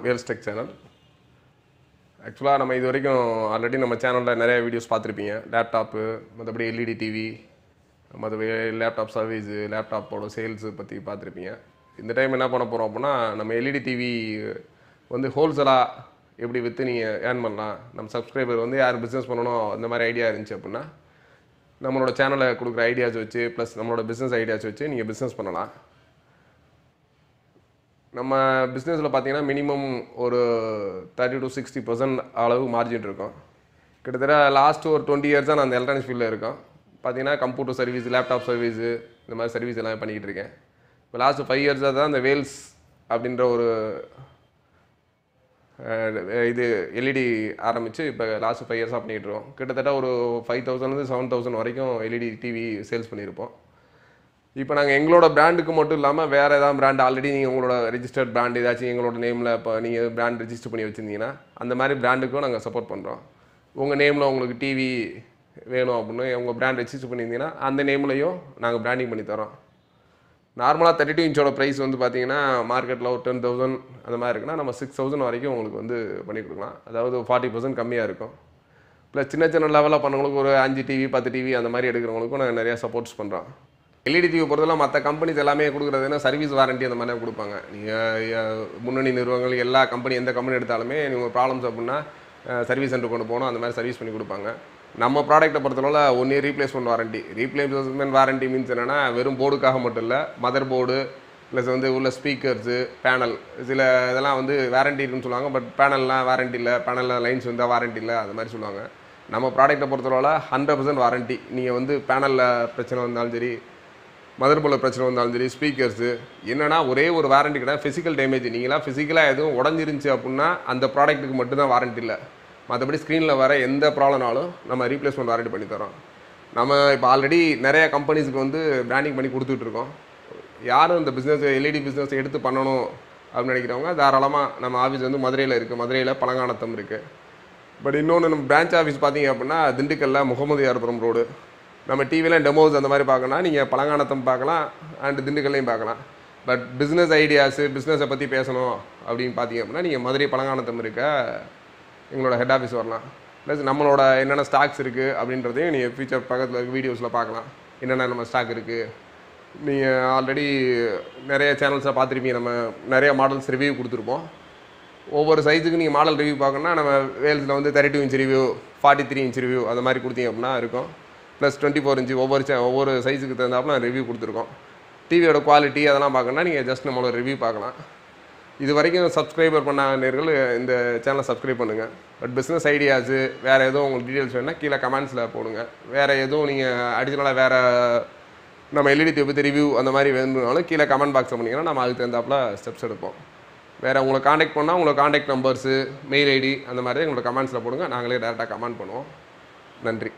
Wales tech channel. ஆக்சுவலாக நம்ம இது வரைக்கும் ஆல்ரெடி நம்ம சேனலில் நிறைய வீடியோஸ் பார்த்துருப்பீங்க. லேப்டாப்பு, மற்றபடி எல்இடி டிவி, மற்றபடி லேப்டாப் சர்வீஸு, லேப்டாப்போட சேல்ஸு பற்றி பார்த்துருப்பீங்க. இந்த டைம் என்ன பண்ண போகிறோம் அப்படின்னா, நம்ம எல்இடி டிவி வந்து ஹோல்சேலாக எப்படி விற்று நீங்கள் ஏர்ன் பண்ணலாம், நம்ம சப்ஸ்கிரைபர் வந்து யார் பிஸ்னஸ் பண்ணணும் இந்த மாதிரி ஐடியா இருந்துச்சு அப்படின்னா, நம்மளோட சேனலில் கொடுக்குற ஐடியாஸ் வச்சு ப்ளஸ் நம்மளோட பிஸ்னஸ் ஐடியாஸ் வச்சு நீங்கள் பிஸ்னஸ் பண்ணலாம். நம்ம பிஸ்னஸில் பார்த்தீங்கன்னா மினிமம் ஒரு 30 to 60% அளவு மார்ஜின் இருக்கும். கிட்டத்தட்ட லாஸ்ட் ஒரு 20 இயர்ஸாக நான் அந்த எலக்ட்ரானிக்ஸ் ஃபீல்டில் இருக்கேன். பார்த்தீங்கன்னா கம்ப்யூட்டர் சர்வீஸ், லேப்டாப் சர்வீஸு, இந்த மாதிரி சர்வீஸ் எல்லாம் பண்ணிக்கிட்டு இருக்கேன். இப்போ லாஸ்ட் 5 இயர்ஸாக தான் இந்த வேல்ஸ் அப்படின்ற ஒரு இது எல்இடி ஆரம்பித்து இப்போ லாஸ்ட் 5 இயர்ஸாக பண்ணிக்கிட்டு இருக்கோம். கிட்டத்தட்ட ஒரு 5000 to 7000 வரைக்கும் எல்இடி டிவி சேல்ஸ் பண்ணியிருப்போம். இப்போ நாங்கள் எங்களோட பிராண்டுக்கு மட்டும் இல்லாமல் வேறு ஏதாவது பிராண்ட் ஆல்ரெடி நீங்கள் உங்களோட ரெஜிஸ்டர்ட் பிராண்ட் ஏதாச்சும் எங்களோட நேமில் இப்போ நீங்கள் பிராண்ட் ரெஜிஸ்டர் பண்ணி வச்சுருந்தீங்கன்னா அந்த மாதிரி பிராண்டுக்கும் நாங்கள் சப்போர்ட் பண்ணுறோம். உங்கள் நேமில் உங்களுக்கு டிவி வேணும் அப்படின்னு உங்கள் பிராண்ட் ரெஜிஸ்டர் பண்ணியிருந்தீங்கன்னா அந்த நேம்லையும் நாங்கள் பிராண்டிங் பண்ணி தரோம். நார்மலாக 32 இன்ச்சோட ப்ரைஸ் வந்து பார்த்தீங்கன்னா மார்க்கெட்டில் ஒரு 10,000 அந்த மாதிரி இருக்குன்னா நம்ம 6,000 வரைக்கும் உங்களுக்கு வந்து பண்ணி கொடுக்கலாம். அதாவது 40% கம்மியாக இருக்கும். ப்ளஸ் சின்ன சின்ன லெவலில் பண்ணவங்களுக்கு ஒரு 5 டிவி 10 டிவி அந்த மாதிரி எடுக்கிறவங்களுக்கும் நாங்கள் நிறையா சப்போர்ட்ஸ் பண்ணுறோம். எல்இடி டிவி பொறுத்தவரை மற்ற கம்பெனிஸ் எல்லாமே கொடுக்குறதுன்னா சர்வீஸ் வாரண்ட்டி அந்த மாதிரி கொடுப்பாங்க. நீங்கள் முன்னணி நிறுவனங்கள் எல்லா கம்பெனி எந்த கம்பெனி எடுத்தாலுமே நீங்கள் ப்ராப்ளம்ஸ் அப்படின்னா சர்வீஸ் சென்டர் கொண்டு போகணும், அந்த மாதிரி சர்வீஸ் பண்ணி கொடுப்பாங்க. நம்ம ப்ராடக்ட்டை பொறுத்தளவில் 1 year replacement warranty. Replacement warranty means என்னென்னா வெறும் போர்டுக்காக மட்டும் இல்லை, மதர் போர்டு ப்ளஸ் வந்து உள்ள ஸ்பீக்கர்ஸு, பேனல் சில இதெல்லாம் வந்து வாரண்ட்டி இருக்குன்னு சொல்லுவாங்க. பட் பேனல்லாம் வாரண்ட்டி இல்லை, பேனலில் லைன்ஸ் வந்தால் வாரண்ட்டி இல்லை, அது மாதிரி சொல்லுவாங்க. நம்ம ப்ராடக்ட்டை பொறுத்தளவில் 100% வாரண்ட்டி. நீங்கள் வந்து பேனலில் பிரச்சனை வந்தாலும் சரி, மதர் போர்டில் பிரச்சனை வந்தாலும் சரி, ஸ்பீக்கர்ஸு என்னென்னா ஒரே ஒரு வாரண்ட்டி கிடையாது. ஃபிசிக்கல் டேமேஜ் நீங்களாம் ஃபிசிக்கலாக எதுவும் உடஞ்சிருந்துச்சு அப்படின்னா அந்த ப்ராடக்ட்டுக்கு மட்டும்தான் வாரண்ட்டி இல்லை. மற்றபடி ஸ்க்ரீனில் வர எந்த ப்ராப்ளம்னாலும் நம்ம ரீப்ளேஸ்மெண்ட் வாரண்ட்டி பண்ணி தரோம். நம்ம இப்போ ஆல்ரெடி நிறைய கம்பெனிஸுக்கு வந்து பிராண்டிங் பண்ணி கொடுத்துட்ருக்கோம். யாரும் இந்த பிஸ்னஸ் எல்இடி பிஸ்னஸ் எடுத்து பண்ணணும் அப்படின்னு நினைக்கிறவங்க தாராளமாக நம்ம ஆஃபீஸ் வந்து மதுரையில் இருக்குது. மதுரையில் பழங்கானத்தம் இருக்குது. பட் இன்னொன்று நம்ம பிரான்ச் ஆஃபீஸ் பார்த்தீங்க அப்படின்னா திண்டுக்கல்ல முகமதியார்புரம் ரோடு. நம்ம டிவியில் டெமோஸ் அந்த மாதிரி பார்க்கணும்னா நீங்கள் பழங்கானத்தம் பார்க்கலாம் அண்ட் திண்டுக்கல்லையும் பார்க்கலாம். பட் பிஸ்னஸ் ஐடியாஸு பிஸ்னஸை பற்றி பேசணும் அப்படின்னு பார்த்தீங்க அப்படின்னா நீங்கள் மதுரை பழங்கானத்தம் இருக்க எங்களோட ஹெட் ஆஃபீஸ் வரலாம். ப்ளஸ் நம்மளோட என்னென்ன ஸ்டாக்ஸ் இருக்குது அப்படின்றதையும் நீங்கள் ஃபியூச்சர் பக்கத்தில் இருக்க வீடியோஸில் பார்க்கலாம். என்னென்ன நம்ம ஸ்டாக் இருக்குது. நீங்கள் ஆல்ரெடி நிறைய சேனல்ஸை பார்த்துருப்பீங்க. நம்ம நிறைய மாடல்ஸ் ரிவ்யூ கொடுத்துருப்போம். ஒவ்வொரு சைஸுக்கு நீங்கள் மாடல் ரிவ்யூ பார்க்கணுன்னா நம்ம வேல்ஸில் வந்து 32 இன்ச் ரிவ்யூ, 43 இன்ச் ரிவ்யூ அந்த மாதிரி கொடுத்தீங்க அப்படின்னா இருக்கும். ப்ளஸ் 24 இன்ச்சு ஒவ்வொரு சைஸுக்கு தகுந்தாப்புல ரிவ்யூ கொடுத்துருக்கோம். டிவியோட குவாலிட்டி அதெல்லாம் பார்க்கணுன்னா நீங்கள் ஜஸ்ட் நம்மளோட ரிவ்யூ பார்க்கலாம். இது வரைக்கும் சப்ஸ்கிரைபர் பண்ண நேர்கள் இந்த சேனலை சப்ஸ்கிரைப் பண்ணுங்கள். பட் பிஸ்னஸ் ஐடியாஸு வேறு எதுவும் உங்களுக்கு டீட்டெயில்ஸ் வேணுன்னா கீழே கமெண்ட்ஸில் போடுங்க. வேறு எதுவும் நீங்கள் அடிஷ்னலாக வேறு நம்ம எல்இடி டிவி பற்றி ரிவ்யூ அந்த மாதிரி வேணும்னாலும் கீழே கமெண்ட் பாக்ஸில் பண்ணிங்கன்னா நம்ம அதுக்கு தகுந்தாப்புல ஸ்டெப்ஸ் எடுப்போம். வேறு உங்களை காண்டாக்ட் பண்ணால் உங்களை காண்டாக்ட் நம்பர்ஸு, மெயில் ஐடி அந்த மாதிரி எங்களோட கமெண்ட்ஸில் போடுங்க. நாங்களே டேரெக்டாக கமெண்ட் பண்ணுவோம். நன்றி.